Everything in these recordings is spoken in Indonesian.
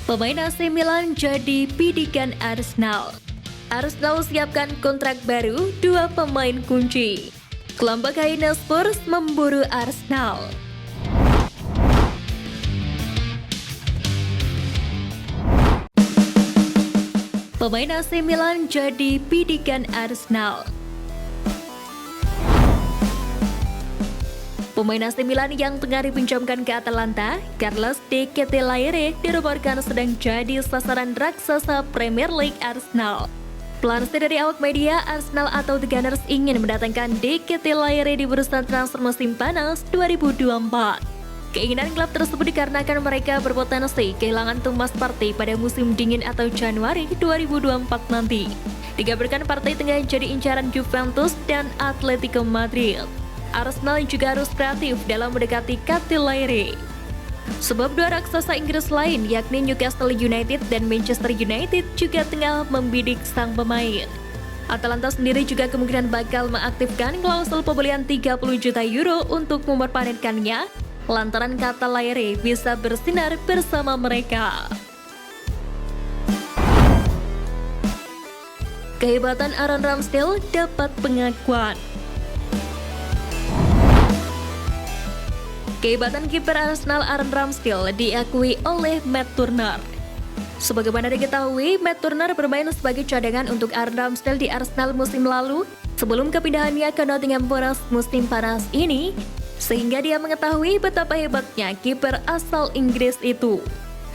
Pemain AC Milan jadi bidikan Arsenal. Arsenal siapkan kontrak baru dua pemain kunci. Kelompok Hyena Spurs memburu Arsenal. Pemain AC Milan jadi bidikan Arsenal. Pemain AC Milan yang tengah dipinjamkan ke Atalanta, Carlos De Ketelaere, dirupakan sedang jadi sasaran raksasa Premier League Arsenal. Pelansir dari awak media, Arsenal atau The Gunners ingin mendatangkan De Ketelaere di bursa transfer musim panas 2024. Keinginan klub tersebut dikarenakan mereka berpotensi kehilangan Thomas Partey pada musim dingin atau Januari 2024 nanti. Dikabarkan Partey tengah jadi incaran Juventus dan Atletico Madrid. Arsenal juga harus kreatif dalam mendekati Ketelaere. Sebab dua raksasa Inggris lain yakni Newcastle United dan Manchester United juga tengah membidik sang pemain. Atalanta sendiri juga kemungkinan bakal mengaktifkan klausul pembelian 30 juta euro untuk memperpanenkannya, lantaran Ketelaere bisa bersinar bersama mereka. Kehebatan Aaron Ramsdale dapat pengakuan. Kehebatan kiper Arsenal Aaron Ramsdale diakui oleh Matt Turner. Sebagaimana diketahui, Matt Turner bermain sebagai cadangan untuk Aaron Ramsdale di Arsenal musim lalu sebelum kepindahannya ke Nottingham Forest musim panas ini, sehingga dia mengetahui betapa hebatnya kiper asal Inggris itu.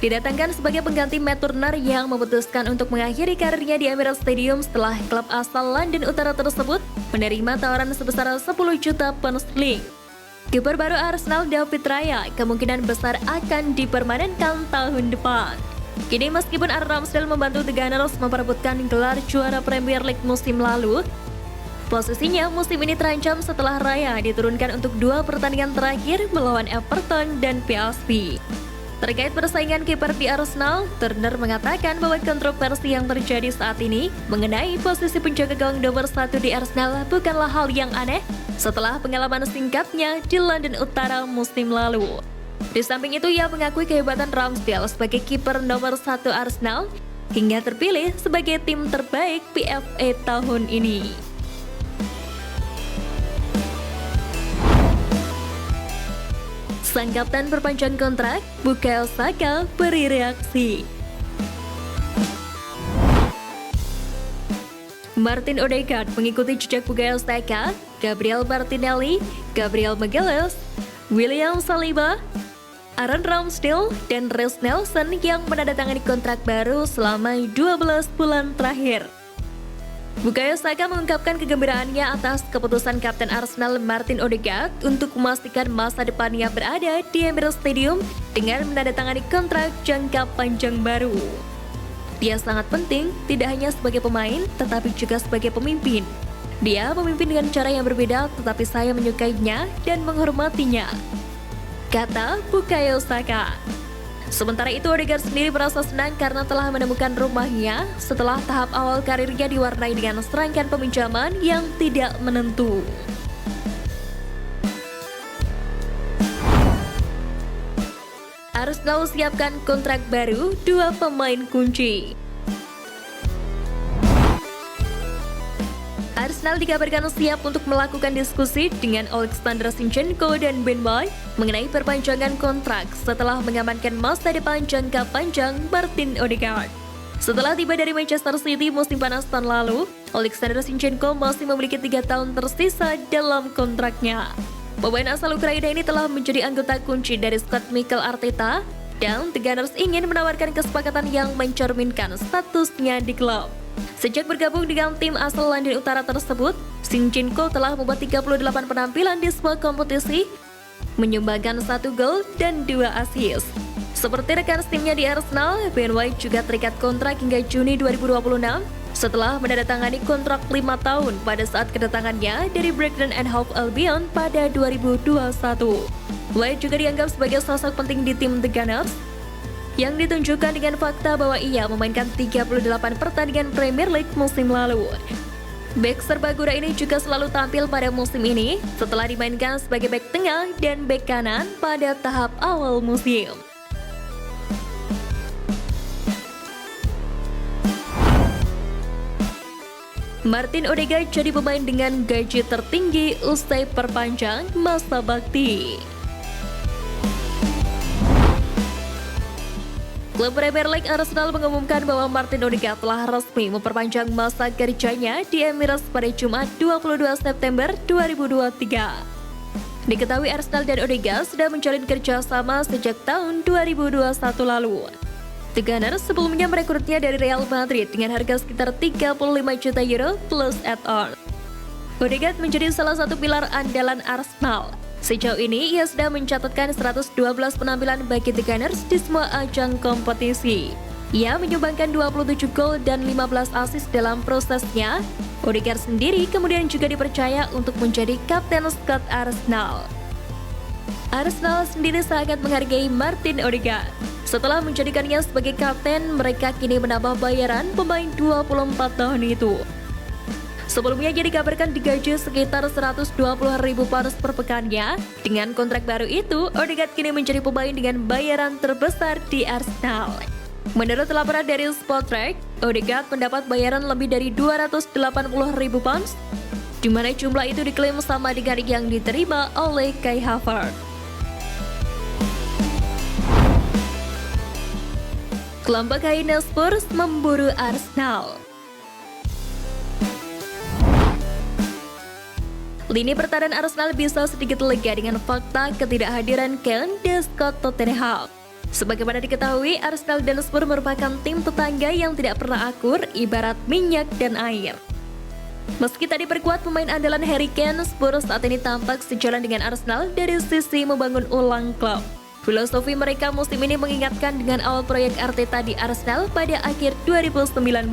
Didatangkan sebagai pengganti Matt Turner yang memutuskan untuk mengakhiri karirnya di Emirates Stadium setelah klub asal London Utara tersebut menerima tawaran sebesar 10 juta pound sterling. Kiper baru Arsenal David Raya kemungkinan besar akan dipermanenkan tahun depan. Kini meskipun Aaron Ramsdale membantu The Gunners memperebutkan gelar juara Premier League musim lalu, posisinya musim ini terancam setelah Raya diturunkan untuk dua pertandingan terakhir melawan Everton dan PSV. Terkait persaingan kiper di Arsenal, Turner mengatakan bahwa kontroversi yang terjadi saat ini mengenai posisi penjaga gawang nomor 1 di Arsenal bukanlah hal yang aneh setelah pengalaman singkatnya di London Utara musim lalu. Di samping itu, ia mengakui kehebatan Ramsdale sebagai kiper nomor 1 Arsenal hingga terpilih sebagai tim terbaik PFA tahun ini. Sang kapten perpanjang kontrak, Bukayo Saka beri reaksi. Martin Odegaard mengikuti jejak Bukayo Saka, Gabriel Martinelli, Gabriel Magalhaes, William Saliba, Aaron Ramsdale, dan Reiss Nelson yang menandatangani kontrak baru selama 12 bulan terakhir. Bukayo Saka mengungkapkan kegembiraannya atas keputusan Kapten Arsenal Martin Odegaard untuk memastikan masa depannya berada di Emirates Stadium dengan menandatangani kontrak jangka panjang baru. Dia sangat penting tidak hanya sebagai pemain tetapi juga sebagai pemimpin. Dia memimpin dengan cara yang berbeda tetapi saya menyukainya dan menghormatinya, kata Bukayo Saka. Sementara itu, Odegaard sendiri merasa senang karena telah menemukan rumahnya setelah tahap awal karirnya diwarnai dengan serangkaian peminjaman yang tidak menentu. Arsenal siapkan kontrak baru dua pemain kunci. Arsenal dikabarkan siap untuk melakukan diskusi dengan Alexander Zinchenko dan Ben White mengenai perpanjangan kontrak setelah mengamankan masa depan jangka panjang Martin Odegaard. Setelah tiba dari Manchester City musim panas tahun lalu, Alexander Zinchenko masih memiliki 3 tahun tersisa dalam kontraknya. Pemain asal Ukraina ini telah menjadi anggota kunci dari skuad Mikel Arteta, dan The Gunners ingin menawarkan kesepakatan yang mencerminkan statusnya di klub. Sejak bergabung dengan tim asal London Utara tersebut, Zinchenko telah membuat 38 penampilan di sebuah kompetisi, menyumbangkan 1 gol dan 2 assist. Seperti rekan timnya di Arsenal, Ben White juga terikat kontrak hingga Juni 2026 setelah menandatangani kontrak 5 tahun pada saat kedatangannya dari Brighton and Hove Albion pada 2021. White juga dianggap sebagai sosok penting di tim The Gunners, yang ditunjukkan dengan fakta bahwa ia memainkan 38 pertandingan Premier League musim lalu. Bek serbaguna ini juga selalu tampil pada musim ini setelah dimainkan sebagai bek tengah dan bek kanan pada tahap awal musim. Martin Odegaard jadi pemain dengan gaji tertinggi usai perpanjang masa bakti. Klub Premier League Arsenal mengumumkan bahwa Martin Odegaard telah resmi memperpanjang masa kerjanya di Emirates pada Jumat 22 September 2023. Diketahui Arsenal dan Odegaard sudah menjalin kerjasama sejak tahun 2021 lalu. The Gunners sebelumnya merekrutnya dari Real Madrid dengan harga sekitar 35 juta euro plus add-on. Odegaard menjadi salah satu pilar andalan Arsenal. Sejauh ini, ia sudah mencatatkan 112 penampilan bagi The Gunners di semua ajang kompetisi. Ia menyumbangkan 27 gol dan 15 assist dalam prosesnya. Odegaard sendiri kemudian juga dipercaya untuk menjadi kapten skuad Arsenal. Arsenal sendiri sangat menghargai Martin Odegaard. Setelah menjadikannya sebagai kapten, mereka kini menambah bayaran pemain 24 tahun itu. Sebelumnya ia dikabarkan digaji sekitar 120.000 pounds per pekannya. Dengan kontrak baru itu, Odegaard kini menjadi pemain dengan bayaran terbesar di Arsenal. Menurut laporan dari Spotrac, Odegaard mendapat bayaran lebih dari 280.000 pounds, di mana jumlah itu diklaim sama dengan yang diterima oleh Kai Havertz. Kelompok Haina Spurs memburu Arsenal. Lini pertahanan Arsenal bisa sedikit lega dengan fakta ketidakhadiran Kane dan Scott Tottenham. Sebagaimana diketahui, Arsenal dan Spurs merupakan tim tetangga yang tidak pernah akur, ibarat minyak dan air. Meski tak diperkuat pemain andalan Harry Kane, Spurs saat ini tampak sejalan dengan Arsenal dari sisi membangun ulang klub. Filosofi mereka musim ini mengingatkan dengan awal proyek Arteta di Arsenal pada akhir 2019.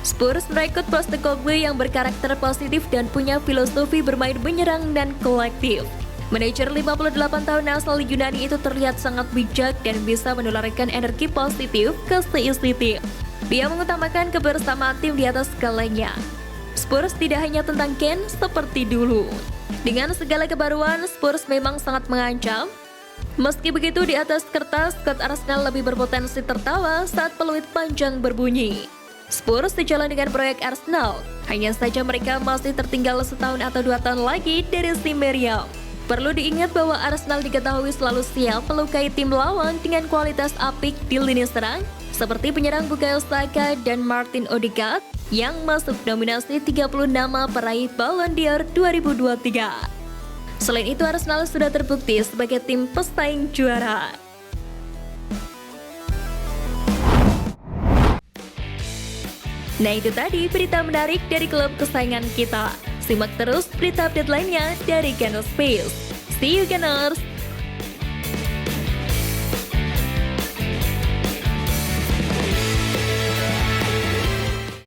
Spurs merekrut Postecoglou yang berkarakter positif dan punya filosofi bermain menyerang dan kolektif. Manajer 58 tahun asal Yunani itu terlihat sangat bijak dan bisa menularkan energi positif ke seisi tim. Dia mengutamakan kebersamaan tim di atas segalanya. Spurs tidak hanya tentang Kane seperti dulu. Dengan segala kebaruan, Spurs memang sangat mengancam. Meski begitu, di atas kertas, skuad Arsenal lebih berpotensi tertawa saat peluit panjang berbunyi. Spurs sejalan dengan proyek Arsenal, hanya saja mereka masih tertinggal setahun atau 2 tahun lagi dari si Meriam. Perlu diingat bahwa Arsenal diketahui selalu siap melukai tim lawan dengan kualitas apik di lini serang, seperti penyerang Bukayo Saka dan Martin Odegaard yang masuk nominasi 30 nama peraih Ballon d'Or 2023. Selain itu, Arsenal sudah terbukti sebagai tim pesaing juara. Nah, itu tadi berita menarik dari klub kesayangan kita. Simak terus berita update lainnya dari Gunners Space. See you Gunners!